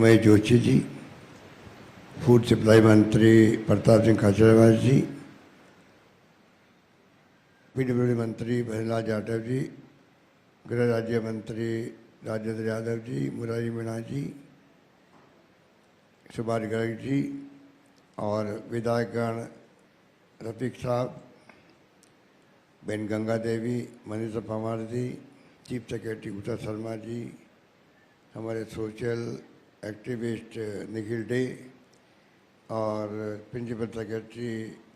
मैं Joshi ji, food supply मंत्री प्रताप सिंह खाचरियावास जी, PWD मंत्री भजनलाल जाटव जी, गृह राज्य मंत्री राजेंद्र यादव जी, मुरारी मीणा जी, सुभाष गर्ग जी और विधायकगण रफीक साहब, Ben Ganga Devi, Manisha Pawar ji, chief secretary Usha Sharma ji, हमारे सोशल एक्टिविस्ट निखिल डे और प्रिंसिपल सेक्रेटरी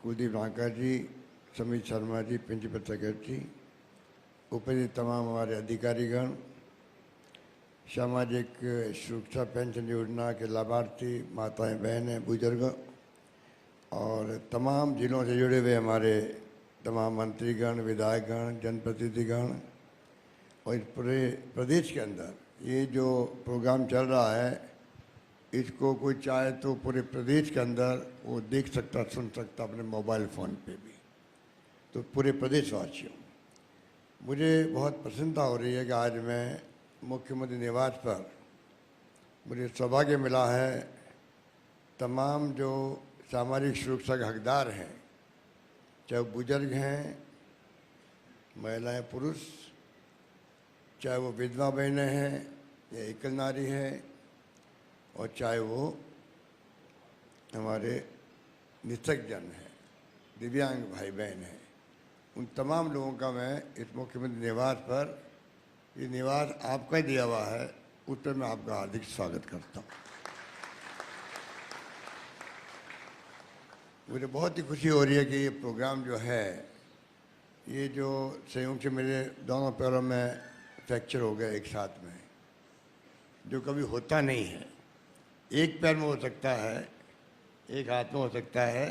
कुलदीप नाकर जी, समीत शर्मा जी प्रिंसिपल सेक्रेटरी, उपस्थित तमाम हमारे अधिकारीगण, सामाजिक सुरक्षा पेंशन योजना के लाभार्थी माताएं बहनें बुजुर्ग और तमाम जिलों से जुड़े हुए हमारे तमाम मंत्रीगण विधायकगण जनप्रतिनिधिगण और इस पूरे प्रदेश के अंदर ये जो प्रोग्राम चल रहा है इसको कोई चाहे तो पूरे प्रदेश के अंदर वो देख सकता सुन सकता अपने मोबाइल फ़ोन पे भी। तो पूरे प्रदेशवासियों, मुझे बहुत प्रसन्नता हो रही है कि आज मैं मुख्यमंत्री निवास पर मुझे सौभाग्य मिला है तमाम जो सामाजिक सुरक्षा के हकदार हैं, चाहे वो बुजुर्ग हैं, महिलाएं पुरुष, चाहे वो विधवा बहनें हैं या एकल नारी है और चाहे वो हमारे निःशक्तजन हैं, दिव्यांग भाई बहन हैं, उन तमाम लोगों का मैं इस मुख्यमंत्री निवास पर, ये निवास आपका ही दिया हुआ है, उस पर मैं आपका हार्दिक स्वागत करता हूँ। मुझे बहुत ही खुशी हो रही है कि ये प्रोग्राम जो है, ये जो संयोग से मेरे दोनों पैरों में फ्रैक्चर हो गया एक साथ में, जो कभी होता नहीं है। एक पैर में हो सकता है, एक हाथ में हो सकता है।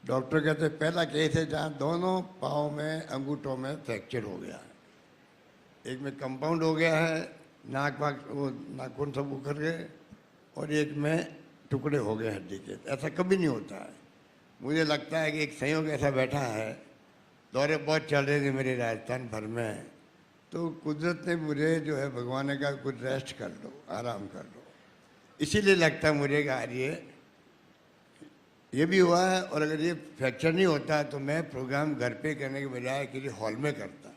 डॉक्टर कहते हैं पहला केस है जहाँ दोनों पाँव में अंगूठों में फ्रैक्चर हो गया है। एक में कंपाउंड हो गया है, नाक वाक वो नाखून सब उखड़ गए, और एक में टुकड़े हो गए हड्डी के। ऐसा कभी नहीं होता है। मुझे लगता है कि एक संयोग ऐसा बैठा है, दौरे बहुत चल रहे थे मेरे राजस्थान भर में, तो कुदरत ने मुझे जो है भगवान ने कहा कुछ रेस्ट कर लो, आराम कर लो। इसीलिए लगता है मुझे कि ये भी हुआ है। और अगर ये फ्रैक्चर नहीं होता तो मैं प्रोग्राम घर पे करने के बजाय किसी हॉल में करता।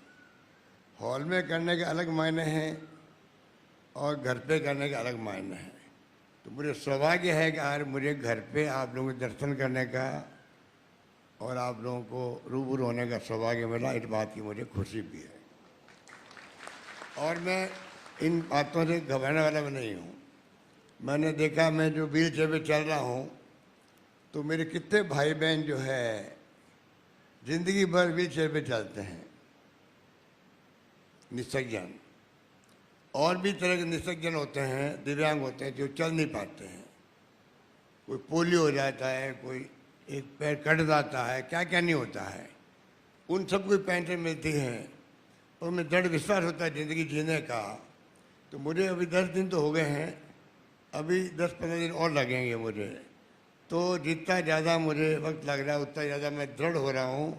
हॉल में करने के अलग मायने हैं और घर पे करने के अलग मायने हैं। तो मुझे सौभाग्य है कि आज मुझे घर पे आप लोगों के दर्शन करने का और आप लोगों को रूबरू होने का सौभाग्य मिला। इस बात की मुझे खुशी भी है और मैं इन बातों से घबराने वाला भी नहीं हूँ। मैंने देखा, मैं जो व्हील चेयर पर चल रहा हूँ तो मेरे कितने भाई बहन जो है जिंदगी भर व्हील चेयर पर चलते हैं, निःशक्तजन। और भी तरह के निःशक्तजन होते हैं, दिव्यांग होते हैं जो चल नहीं पाते हैं। कोई पोलियो हो जाता है, कोई एक पैर कट जाता है, क्या क्या नहीं होता है। उन सबको पेंशन मिलती है और मैं दृढ़ विश्वास होता है ज़िंदगी जीने का। तो मुझे अभी 10 दिन तो हो गए हैं, अभी 10-15 दिन और लगेंगे मुझे। तो जितना ज़्यादा मुझे वक्त लग रहा है उतना ज़्यादा मैं दृढ़ हो रहा हूँ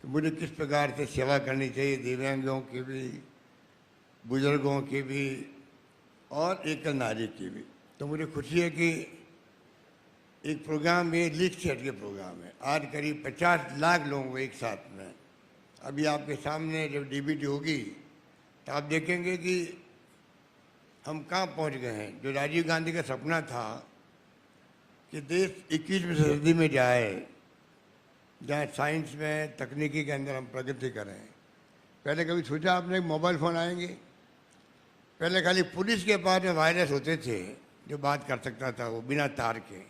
कि मुझे किस प्रकार से सेवा करनी चाहिए, दिव्यांगों की भी, बुजुर्गों की भी और एकल नारी की भी। तो मुझे खुशी है कि एक प्रोग्राम ये लीग सेट के प्रोग्राम है। आज करीब 50 लाख लोगों एक साथ में। अभी आपके सामने जब डीबीटी होगी तो आप देखेंगे कि हम कहाँ पहुँच गए हैं। जो राजीव गांधी का सपना था कि देश 21वीं सदी में जाए, जहाँ साइंस में तकनीकी के अंदर हम प्रगति करें। पहले कभी सोचा आपने मोबाइल फ़ोन आएंगे? पहले खाली पुलिस के पास में वायरस होते थे जो बात कर सकता था वो बिना तार के।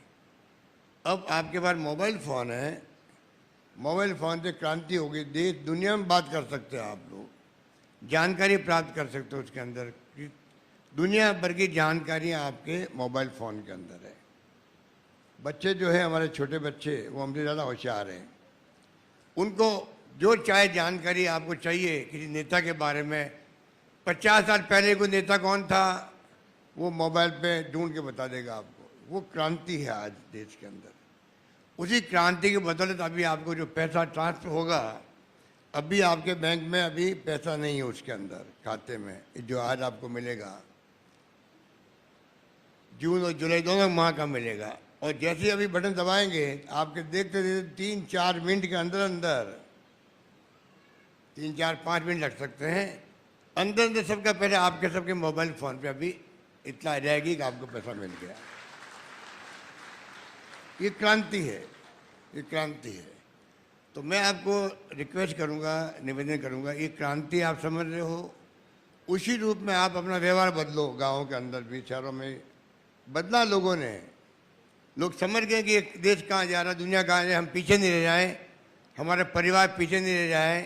अब आपके पास मोबाइल फ़ोन है, मोबाइल फ़ोन से क्रांति हो गई। देश दुनिया में बात कर सकते हैं, आप लोग जानकारी प्राप्त कर सकते हो। उसके अंदर दुनिया भर की जानकारियाँ आपके मोबाइल फ़ोन के अंदर है। बच्चे जो है हमारे छोटे बच्चे, वो हमसे ज़्यादा होशियार हैं। उनको जो चाहे जानकारी आपको चाहिए किसी नेता के बारे में, 50 साल पहले कोई नेता कौन था वो मोबाइल पे ढूंढ के बता देगा आपको। वो क्रांति है आज देश के अंदर। उसी क्रांति के बदौलत अभी आपको जो पैसा ट्रांसफर होगा, अभी आपके बैंक में अभी पैसा नहीं है उसके अंदर खाते में, जो आज आपको मिलेगा। जून और जुलाई दोनों माह का मिलेगा। और जैसे ही अभी बटन दबाएंगे आपके देखते देखते 3-4 मिनट के अंदर अंदर 3-4-5 मिनट लग सकते हैं, अंदर अंदर सबका पहले आपके सबके मोबाइल फ़ोन पे अभी इतना रहेगी कि आपको पैसा मिल गया। ये क्रांति है, ये क्रांति है। तो मैं आपको रिक्वेस्ट करूंगा, निवेदन करूंगा, ये क्रांति आप समझ रहे हो, उसी रूप में आप अपना व्यवहार बदलो। गाँव के अंदर भी, शहरों में बदला लोगों ने। लोग समझ गए कि एक देश कहाँ जा रहा है, दुनिया कहाँ जा रही है, हम पीछे नहीं रह जाएं, हमारे परिवार पीछे नहीं रह जाए,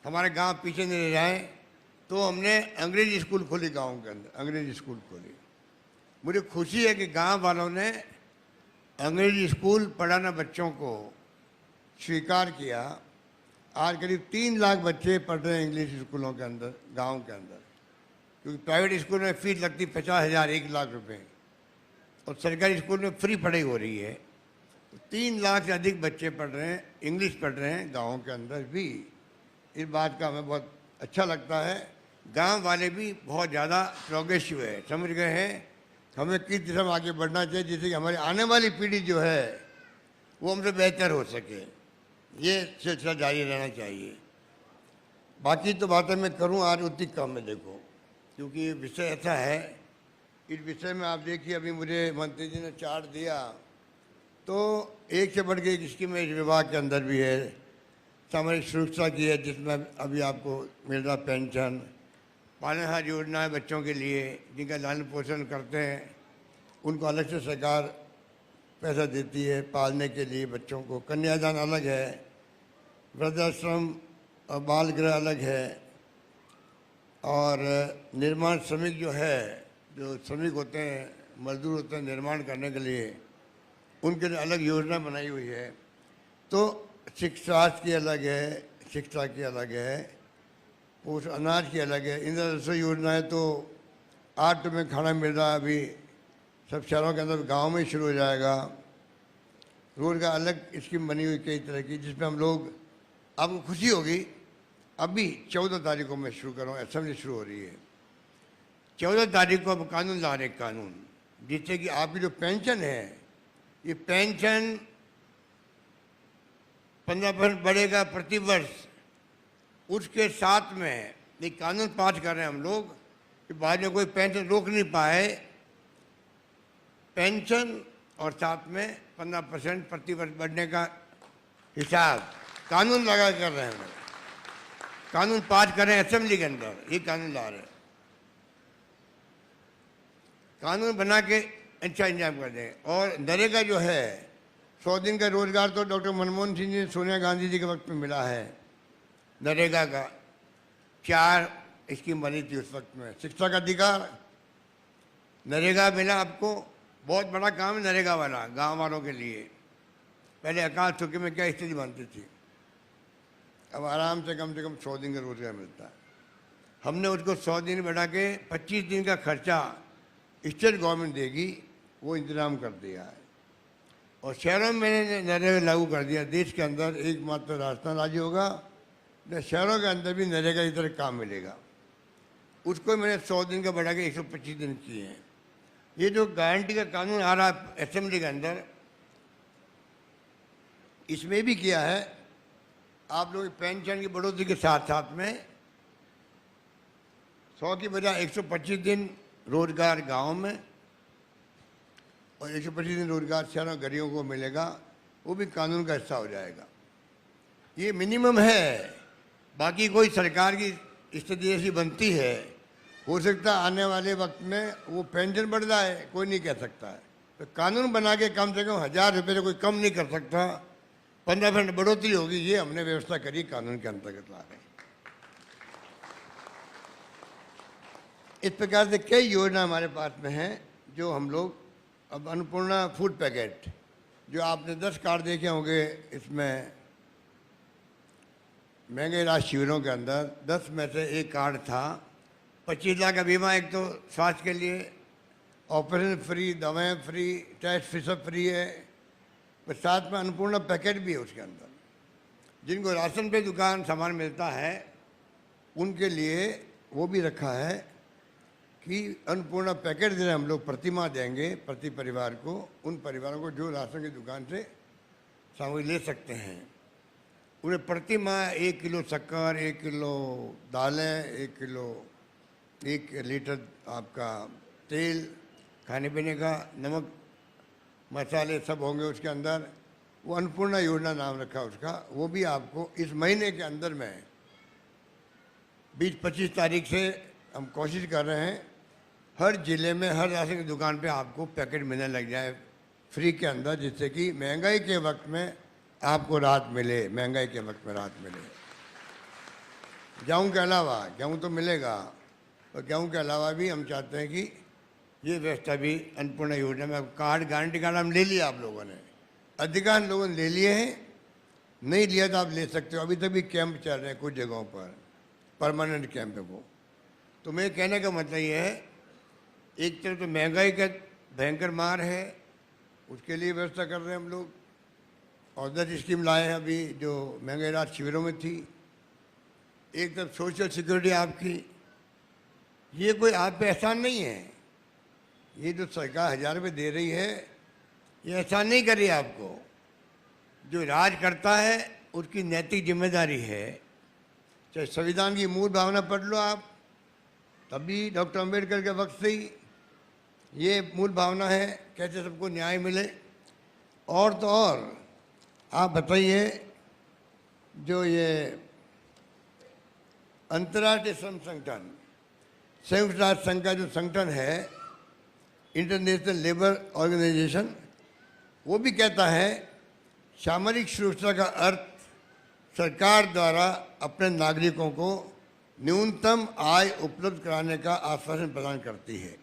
हमारे गांव पीछे नहीं रह जाए। तो हमने अंग्रेजी स्कूल खोली गांव के अंदर, अंग्रेजी स्कूल खोली। मुझे खुशी है कि गांव वालों ने अंग्रेजी स्कूल पढ़ाना बच्चों को स्वीकार किया। आज करीब 3 लाख बच्चे पढ़ रहे हैं इंग्लिश स्कूलों के अंदर, गांव के अंदर। क्योंकि प्राइवेट स्कूल में फीस लगती 50,000 1 लाख रुपए, और सरकारी स्कूल में फ्री पढ़ाई हो रही है। तो 3 लाख से अधिक बच्चे पढ़ रहे हैं, इंग्लिश पढ़ रहे हैं गाँव के अंदर भी। इस बात का हमें बहुत अच्छा लगता है। गांव वाले भी बहुत ज़्यादा प्रोग्रेसिव है, समझ गए हैं हमें किस दिशा में आगे बढ़ना चाहिए, जिससे कि हमारी आने वाली पीढ़ी जो है वो हमसे बेहतर हो सके। ये सिलसिला जारी रहना चाहिए। बाकी तो बातें मैं करूं, आज उतनी कम में देखो, क्योंकि ये विषय ऐसा है। इस विषय में आप देखिए, अभी मुझे मंत्री जी ने चार्ट दिया, तो एक से बढ़ के एक स्कीम इस विभाग के अंदर भी है। सामाजिक सुरक्षा की है, जिसमें अभी आपको मिल रहा पेंशन, पालनहार योजनाएं बच्चों के लिए जिनका लालन पोषण करते हैं, उनको अलग से सरकार पैसा देती है पालने के लिए बच्चों को। कन्यादान अलग है, वृद्धाश्रम और बाल गृह अलग है, और निर्माण श्रमिक जो है, जो श्रमिक होते हैं, मजदूर होते हैं निर्माण करने के लिए, उनके लिए अलग योजना बनाई हुई है। तो शिक्षा की अलग है, शिक्षा की अलग है, पोषण अनाज की अलग है। इंदिरा रसोई योजना है, तो 8 रुपये में खाना मिल रहा है अभी सब शहरों के अंदर, गांव में शुरू हो जाएगा। रोज़ का अलग स्कीम बनी हुई कई तरह की, जिसमें हम लोग, आपको खुशी होगी, अभी 14 तारीख को मैं शुरू कर रहा हूँ, असेंबली शुरू हो रही है। 14 तारीख को अब कानून ला रहे, कानून जिससे कि आपकी जो पेंशन है, ये पेंशन 15% बढ़ेगा प्रति वर्ष। उसके साथ में एक कानून पास कर रहे हैं हम लोग कि बाद में कोई पेंशन रोक नहीं पाए, पेंशन और साथ में 15% प्रति वर्ष बढ़ने का हिसाब कानून लगा कर रहे हैं हम लोग। कानून पास कर रहे हैं असेंबली के अंदर, ये कानून ला रहे हैं। कानून बना के अच्छा इंतजाम कर दें। और नरेगा जो है, 100 दिन का रोजगार, तो डॉक्टर मनमोहन सिंह जी, सोनिया गांधी जी के वक्त में मिला है। नरेगा का 4 स्कीम बनी थी उस वक्त में। शिक्षा का अधिकार, नरेगा मिला आपको, बहुत बड़ा काम है नरेगा वाला गांव वालों के लिए। पहले अकाल सूखे में क्या स्थिति बनती थी, अब आराम से कम 100 दिन का रोजगार मिलता है। हमने उसको 100 दिन बढ़ा के 25 दिन का खर्चा स्टेट गवर्नमेंट देगी, वो इंतजाम कर दिया है। और शहरों में मैंने नरेगा लागू कर दिया। देश के अंदर एकमात्र राजस्थान राज्य होगा न शहरों के अंदर भी नरेगा की तरह काम मिलेगा। उसको मैंने 100 दिन का बढ़ा के 125 दिन किए हैं। ये जो गारंटी का कानून आ रहा है असेंबली के अंदर, इसमें भी किया है आप लोग पेंशन की बढ़ोतरी के साथ साथ में 100 की बजाय 125 दिन रोजगार गांव में और 125 दिन रोजगार शहरों गरीबों को मिलेगा, वो भी कानून का हिस्सा हो जाएगा। ये मिनिमम है। बाकी कोई सरकार की स्थिति ऐसी बनती है, हो सकता है आने वाले वक्त में वो पेंशन बढ़ जाए, कोई नहीं कह सकता है। तो कानून बना के कम से कम 1000 रुपये से कोई कम नहीं कर सकता, 15% बढ़ोतरी होगी। ये हमने व्यवस्था करी, कानून के अंतर्गत ला रहे हैं। इस प्रकार से कई योजना हमारे पास में हैं जो हम लोग, अब अन्नपूर्णा फूड पैकेट, जो आपने 10 कार्ड देखे होंगे, इसमें महंगे इलाज शिविरों के अंदर 10 में से एक कार्ड था। 25 लाख का बीमा, एक तो स्वास्थ्य के लिए, ऑपरेशन फ्री, दवाएं फ्री, टेस्ट फीस फ्री है, पर साथ में अन्नपूर्णा पैकेट भी है उसके अंदर। जिनको राशन पे दुकान सामान मिलता है उनके लिए वो भी रखा है कि अन्नपूर्णा पैकेट दे रहे हैं हम लोग, प्रतिमाह देंगे प्रति परिवार को, उन परिवारों को जो राशन की दुकान से सामग्री ले सकते हैं, उन्हें प्रति माह 1 किलो शक्कर, 1 किलो दालें, 1 लीटर आपका तेल, खाने पीने का नमक मसाले सब होंगे उसके अंदर। वो अन्नपूर्णा योजना नाम रखा उसका। वो भी आपको इस महीने के अंदर में 20-25 तारीख से हम कोशिश कर रहे हैं हर ज़िले में हर राशन की दुकान पे आपको पैकेट मिलने लग जाए फ्री के अंदर, जिससे कि महंगाई के वक्त में आपको राहत मिले, महंगाई के वक्त में राहत मिले। गेहूँ के अलावा, गेहूँ तो मिलेगा, और गेहूँ के अलावा भी हम चाहते हैं कि ये व्यवस्था भी अन्नपूर्णा योजना में कार्ड, गारंटी कार्ड हम ले लिया आप लोगों ने, अधिकांश लोगों ने ले लिए हैं, नहीं लिया तो आप ले सकते हो। अभी तक भी कैंप चल रहे हैं कुछ जगहों पर, परमानेंट कैंप है वो। तो मेरे कहने का मतलब ये है, एक तरफ तो महंगाई का भयंकर मार है, उसके लिए व्यवस्था कर रहे हैं हम लोग, और 10 स्कीम लाए हैं अभी जो महंगाई राहत शिविरों में थी। एक तरफ सोशल सिक्योरिटी आपकी, ये कोई आप पे एहसान नहीं है, ये जो सरकार 1000 रुपये दे रही है ये एहसान नहीं कर रही आपको। जो राज करता है उसकी नैतिक जिम्मेदारी है। चाहे संविधान की मूल भावना पढ़ लो आप, तभी डॉक्टर अंबेडकर के वक्त से ही ये मूल भावना है, कैसे सबको न्याय मिले। और तो और आप बताइए, जो ये अंतर्राष्ट्रीय श्रम संगठन, संयुक्त राष्ट्र संघ का जो संगठन है, इंटरनेशनल लेबर ऑर्गेनाइजेशन, वो भी कहता है सामरिक सुरक्षा का अर्थ सरकार द्वारा अपने नागरिकों को न्यूनतम आय उपलब्ध कराने का आश्वासन प्रदान करती है,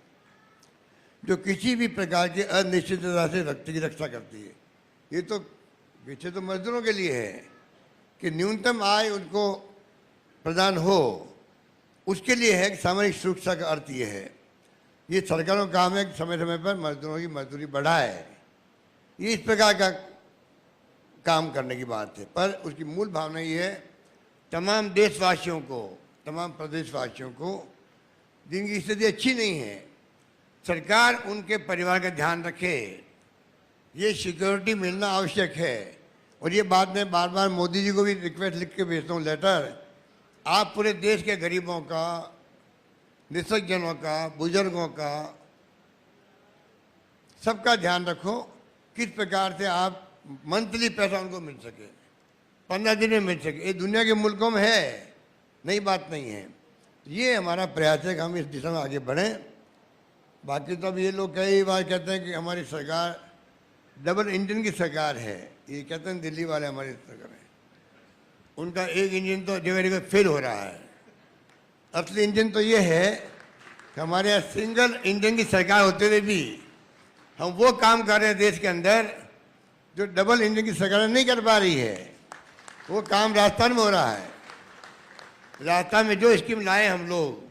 जो किसी भी प्रकार की अनिश्चितता से व्यक्ति की रक्षा करती है। ये तो पीछे तो मजदूरों के लिए है कि न्यूनतम आय उनको प्रदान हो, उसके लिए है कि सामरिक सुरक्षा का अर्थ ये है। ये सरकारों का काम है कि समय समय पर मजदूरों की मजदूरी बढ़ाए, ये इस प्रकार का काम करने की बात है। पर उसकी मूल भावना ये है, तमाम देशवासियों को, तमाम प्रदेशवासियों को जिनकी स्थिति अच्छी नहीं है, सरकार उनके परिवार का ध्यान रखे, ये सिक्योरिटी मिलना आवश्यक है। और ये बात मैं बार बार मोदी जी को भी रिक्वेस्ट लिख के भेजता हूँ, लेटर, आप पूरे देश के गरीबों का, निःशक्तजनों का, बुजुर्गों का, सबका ध्यान रखो, किस प्रकार से आप मंथली पैसा उनको मिल सके, 15 दिन में मिल सके। ये दुनिया के मुल्कों में है, नई बात नहीं है। ये हमारा प्रयास है कि हम इस दिशा में आगे बढ़ें। बाकी तो अब ये लोग कई बार कहते हैं कि हमारी सरकार डबल इंजन की सरकार है, ये कहते हैं दिल्ली वाले हमारी सरकार है, उनका एक इंजन तो जगह जगह फेल हो रहा है। असली इंजन तो ये है कि हमारे यहाँ सिंगल इंजन की सरकार होते हुए भी हम वो काम कर रहे हैं देश के अंदर जो डबल इंजन की सरकार नहीं कर पा रही है। वो काम राजस्थान में हो रहा है। राजस्थान में जो स्कीम लाए हम लोग,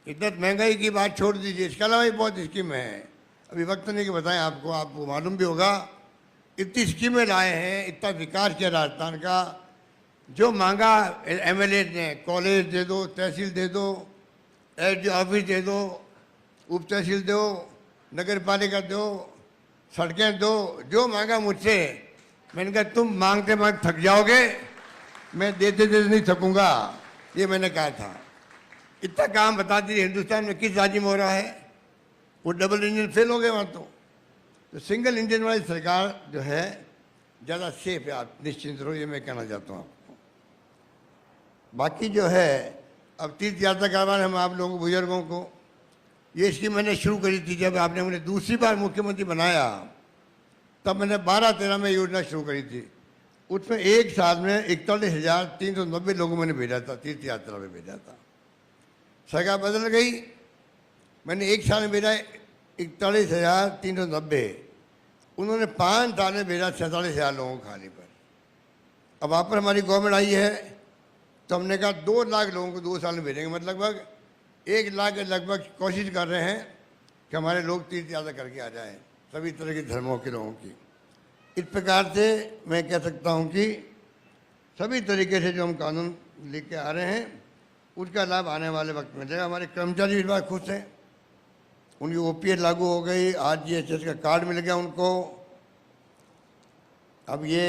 इतना महंगाई की बात छोड़ दीजिए, इसके अलावा भी बहुत स्कीम है, अभी वक्त नहीं कि बताएं आपको मालूम भी होगा। इतनी स्कीमें लाए हैं, इतना विकास किया राजस्थान का, जो मांगा एमएलए ने, कॉलेज दे दो, तहसील दे दो, एसडी ऑफिस दे दो, उप तहसील दो, नगर पालिका दो, सड़कें दो, जो मांगा मुझसे। मैंने कहा तुम मांगते मांगते थक जाओगे, मैं देते देते नहीं थकूंगा, ये मैंने कहा था। इतना काम बता दीजिए हिंदुस्तान में किस राज्य में हो रहा है। वो डबल इंजन फेल हो गए वहाँ तो सिंगल इंजन वाली सरकार जो है ज़्यादा सेफ है, आप निश्चिंत रहो, ये मैं कहना चाहता हूँ आपको। बाकी जो है, अब तीर्थ यात्रा करवाने हम आप लोगों बुजुर्गों को, ये स्कीम मैंने शुरू करी थी जब आपने मुझे दूसरी बार मुख्यमंत्री बनाया, तब मैंने 12-13 में योजना शुरू करी थी। उसमें एक साल में 41,390 लोगों मैंने भेजा था, तीर्थ यात्रा में भेजा था। सरकार बदल गई, मैंने एक साल में भेजा 41,390, उन्होंने 5 साल में भेजा 47,000 लोगों को खाली पर। अब वहाँ पर हमारी गवर्नमेंट आई है तो हमने कहा 2 लाख लोगों को 2 साल में भेजेंगे, मतलब लगभग 1 लाख के लगभग कोशिश कर रहे हैं कि हमारे लोग तीर्थ यात्रा करके आ जाएं, सभी तरह के धर्मों के लोगों की। इस प्रकार से मैं कह सकता हूँ कि सभी तरीके से जो हम कानून लेके आ रहे हैं उसका लाभ आने वाले वक्त में मिलेगा। हमारे कर्मचारी इस बार खुश हैं, उनकी ओपीएस लागू हो गई, आरजीएचएस का कार्ड मिल गया उनको। अब ये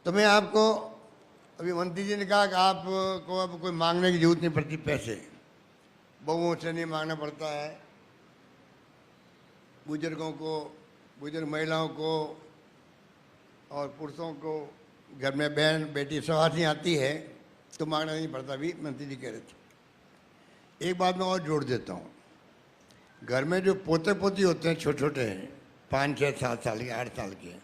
तो मैं आपको, अभी मंत्री जी ने कहा कि आपको अब कोई मांगने की जरूरत नहीं पड़ती पैसे, बहुओं से नहीं मांगना पड़ता है, बुजुर्गों को, बुजुर्ग महिलाओं को और पुरुषों को, घर में बहन बेटी सवारी आती है तो मांगना नहीं पड़ता, भी मंत्री जी कह रहे थे। एक बात मैं और जोड़ देता हूँ, घर में जो पोते पोती होते हैं छोटे छोटे हैं, 5, 6, 7 साल के, 8 साल के,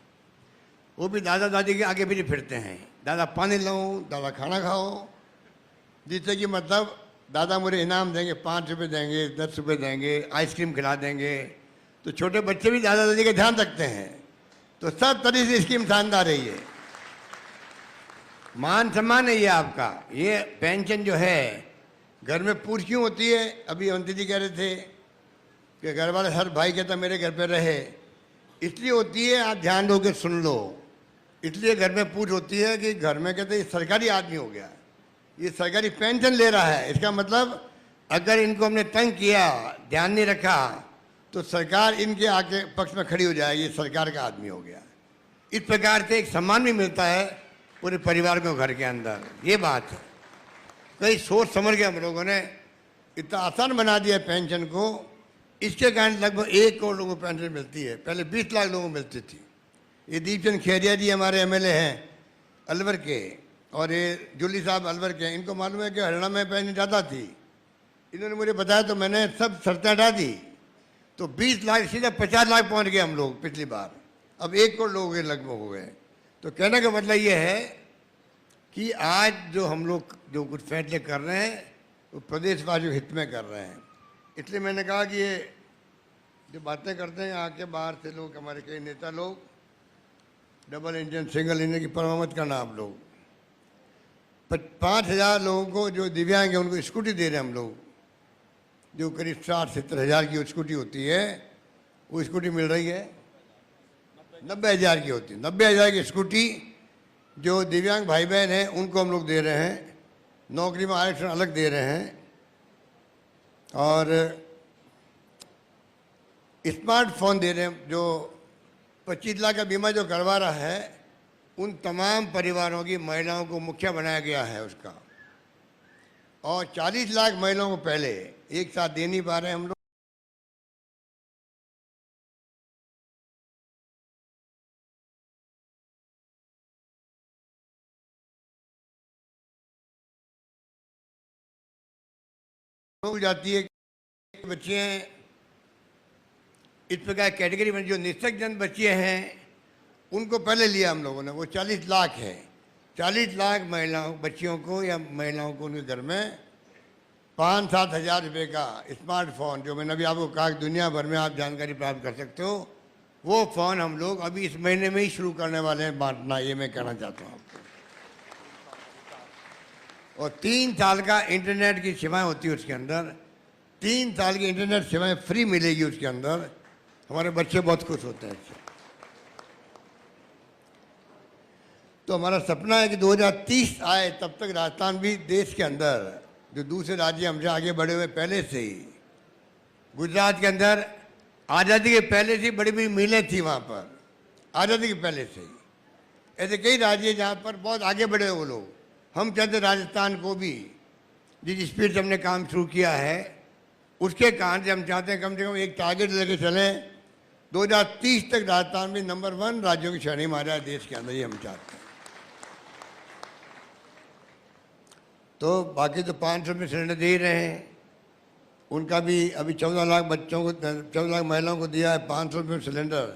वो भी दादा दादी के आगे पीछे फिरते हैं, दादा पानी लाऊं, दादा खाना खाओ, जिससे कि मतलब दादा मुझे इनाम देंगे, 5 रुपये देंगे, 10 रुपये देंगे, आइसक्रीम खिला देंगे। तो छोटे बच्चे भी दादा दादी का ध्यान रखते हैं। तो सब तरह से स्कीम शानदार है। ये मान सम्मान है ये आपका। ये पेंशन जो है घर में पूछ क्यों होती है? अभी अवंती जी कह रहे थे कि घर वाले हर भाई कहता मेरे घर पे रहे, इसलिए होती है, आप ध्यान दो के सुन लो, इसलिए घर में पूछ होती है कि घर में कहते ये सरकारी आदमी हो गया, ये सरकारी पेंशन ले रहा है, इसका मतलब अगर इनको हमने तंग किया, ध्यान नहीं रखा, तो सरकार इनके आके पक्ष में खड़ी हो जाएगी, ये सरकार का आदमी हो गया। इस प्रकार से एक सम्मान भी मिलता है पूरे परिवार को घर के अंदर। ये बात है, कई सोच समझ के हम लोगों ने इतना आसान बना दिया पेंशन को। इसके कारण लगभग 1 करोड़ लोगों को पेंशन मिलती है, पहले 20 लाख लोगों को मिलती थी। ये दीपचंद खेरिया जी हमारे एमएलए हैं अलवर के, और ये जुल्ली साहब अलवर के, इनको मालूम है कि हरियाणा में पेंशन ज़्यादा थी। इन्होंने मुझे बताया तो मैंने सब शर्तें हटा दी, तो 20 लाख सीधा 50 लाख पहुंच गए हम लोग पिछली बार। अब 1 करोड़ लोगों के लगभग हो गए। तो कहने का मतलब ये है कि आज जो हम लोग जो कुछ फैसले कर रहे हैं वो प्रदेशवासियों के हित में कर रहे हैं। इसलिए मैंने कहा कि ये जो बातें करते हैं आके बाहर से लोग, हमारे कई नेता लोग, डबल इंजन सिंगल इंजन की परवाह मत करना आप लोग। 5,000 लोगों को जो दिव्यांग है उनको स्कूटी दे रहे हैं हम लोग, जो करीब 60-70 हज़ार की स्कूटी होती है, वो स्कूटी मिल रही है 90,000 की होती है। 90,000 की स्कूटी जो दिव्यांग भाई बहन हैं उनको हम लोग दे रहे हैं, नौकरी में आरक्षण अलग दे रहे हैं, और स्मार्टफोन दे रहे हैं। जो 25 लाख का बीमा जो करवा रहा है उन तमाम परिवारों की महिलाओं को मुखिया बनाया गया है उसका, और 40 लाख महिलाओं को पहले एक साथ दे नहीं पा रहे हम लोग। हो जाती है बच्चे हैं इस प्रकार कैटेगरी में, जो निःशक्त बच्चे हैं उनको पहले लिया हम लोगों ने, वो 40 लाख है। 40 लाख महिलाओं बच्चियों को या महिलाओं को उनके घर में 5-7 हज़ार रुपये का स्मार्टफोन, जो मैंने अभी आपको कहा दुनिया भर में आप जानकारी प्राप्त कर सकते हो, वो फ़ोन हम लोग अभी इस महीने में ही शुरू करने वाले हैं बांटना। ये मैं कहना चाहता हूँ आपको। और 3 साल का इंटरनेट की सेवाएं होती है उसके अंदर, 3 साल की इंटरनेट सेवाएं फ्री मिलेगी उसके अंदर। हमारे बच्चे बहुत खुश होते हैं इससे। तो हमारा सपना है कि 2030 आए तब तक राजस्थान भी देश के अंदर, जो दूसरे राज्य हमसे आगे बढ़े हुए पहले से ही, गुजरात के अंदर आज़ादी के पहले से बड़ी बड़ी मिलें थी वहाँ पर, आज़ादी के पहले से ही। ऐसे कई राज्य जहाँ पर बहुत आगे बढ़े वो लोग। हम चाहते राजस्थान को भी, जिस स्पीड से हमने काम शुरू किया है उसके कारण से हम चाहते हैं कम से कम एक टारगेट लेके चलें, 2030 तक राजस्थान भी नंबर 1 राज्यों की श्रेणी में आ जाए देश के अंदर, ये हम चाहते हैं। तो बाकी तो 500 में सिलेंडर दे ही रहे हैं, उनका भी अभी 14 लाख बच्चों को, 14 लाख महिलाओं को दिया है 500 रुपये सिलेंडर।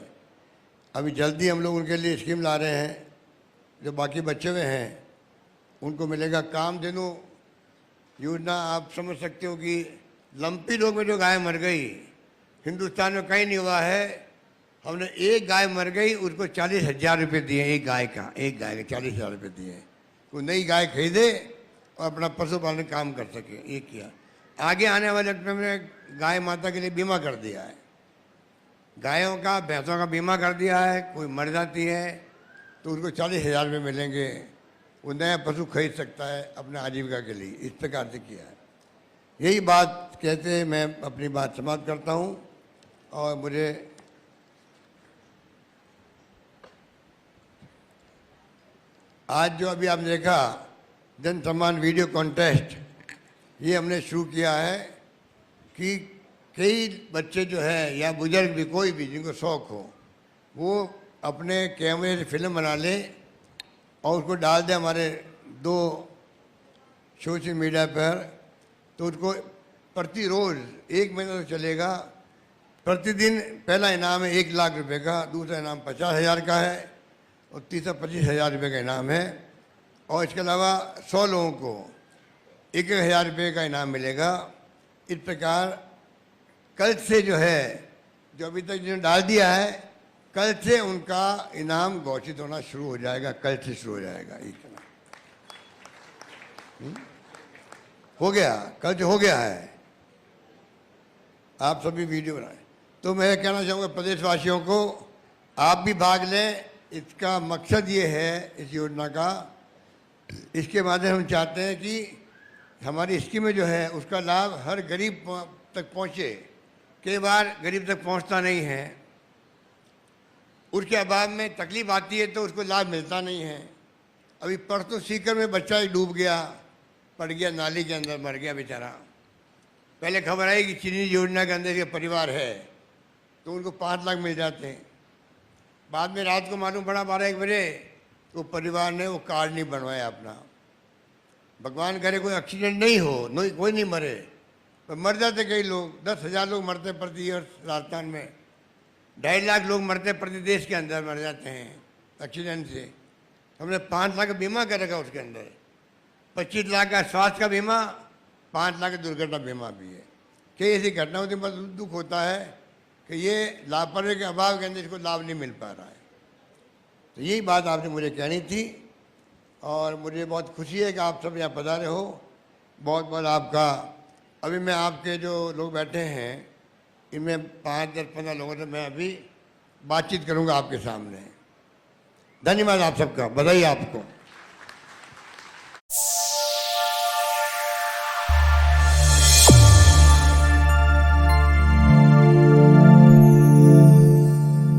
अभी जल्दी हम लोग उनके लिए स्कीम ला रहे हैं, जो बाकी बचे हुए हैं उनको मिलेगा कामधेनु योजना। आप समझ सकते हो कि लंपी रोग में जो गाय मर गई, हिंदुस्तान में कहीं नहीं हुआ है। हमने एक गाय मर गई उसको 40,000 रुपये दिए, एक गाय का 40,000 रुपये दिए। कोई नई गाय खरीदे और अपना पशुपालन काम कर सके, ये किया। आगे आने वाले वक्त में हमने गाय माता के लिए बीमा कर दिया है, गायों का, भैंसों का बीमा कर दिया है। कोई मर जाती है तो उसको 40,000 रुपये मिलेंगे, वो नया पशु खरीद सकता है अपने आजीविका के लिए। इस प्रकार से किया है। यही बात कहते मैं अपनी बात समाप्त करता हूँ। और मुझे आज जो अभी आपने देखा जन सम्मान वीडियो कॉन्टेस्ट, ये हमने शुरू किया है कि कई बच्चे जो है या बुजुर्ग भी, कोई भी जिनको शौक़ हो, वो अपने कैमरे से फिल्म बना ले और उसको डाल दे हमारे 2 सोशल मीडिया पर। तो उसको प्रति रोज़ 1 महीना तो चलेगा, प्रतिदिन पहला इनाम है 1 लाख रुपए का, दूसरा इनाम 50,000 का है और तीसरा 25,000 रुपये का इनाम है। और इसके अलावा 100 लोगों को 1,000 रुपये का इनाम मिलेगा। इस प्रकार कल से जो है, जो अभी तक जिन्होंने डाल दिया है, कल से उनका इनाम घोषित होना शुरू हो जाएगा। कल से शुरू हो जाएगा। हो गया, कल से हो गया है। आप सभी वीडियो बनाएं। तो मैं कहना चाहूँगा प्रदेशवासियों को, आप भी भाग लें। इसका मकसद ये है, इस योजना का, इसके माध्यम हम चाहते हैं कि हमारी स्कीमें जो है उसका लाभ हर गरीब तक पहुँचे। कई बार गरीब तक पहुँचता नहीं है, उसके अभाव में तकलीफ आती है तो उसको लाभ मिलता नहीं है। अभी परसों सीकर में बच्चा एक डूब गया, पड़ गया नाली के अंदर, मर गया बेचारा। पहले खबर आई कि चीनी योजना के अंदर के परिवार है तो उनको 5 लाख मिल जाते हैं। बाद में रात को मालूम पड़ा 12-1 बजे तो परिवार ने वो कार्ड नहीं बनवाया अपना। भगवान करे कोई एक्सीडेंट नहीं हो, कोई नहीं मरे, पर मर जाते कई लोग। 10,000 लोग मरते प्रति ईयर राजस्थान में, 2.5 लाख लोग मरते प्रति देश के अंदर मर जाते हैं एक्सीडेंट से। हमने 5 लाख का बीमा कर रखा, उसके अंदर 25 लाख का स्वास्थ्य का बीमा, 5 लाख का दुर्घटना बीमा भी है। कई ऐसी घटना होती है, बस दुख होता है कि ये लापरवाही के अभाव के अंदर इसको लाभ नहीं मिल पा रहा है। तो यही बात आपने मुझे कहनी थी और मुझे बहुत खुशी है कि आप सब यहाँ पधारे हो। बहुत बहुत आपका। अभी मैं आपके जो लोग बैठे हैं इनमें 5-10-15 लोगों से मैं अभी बातचीत करूँगा आपके सामने। धन्यवाद आप सबका, बधाई आपको।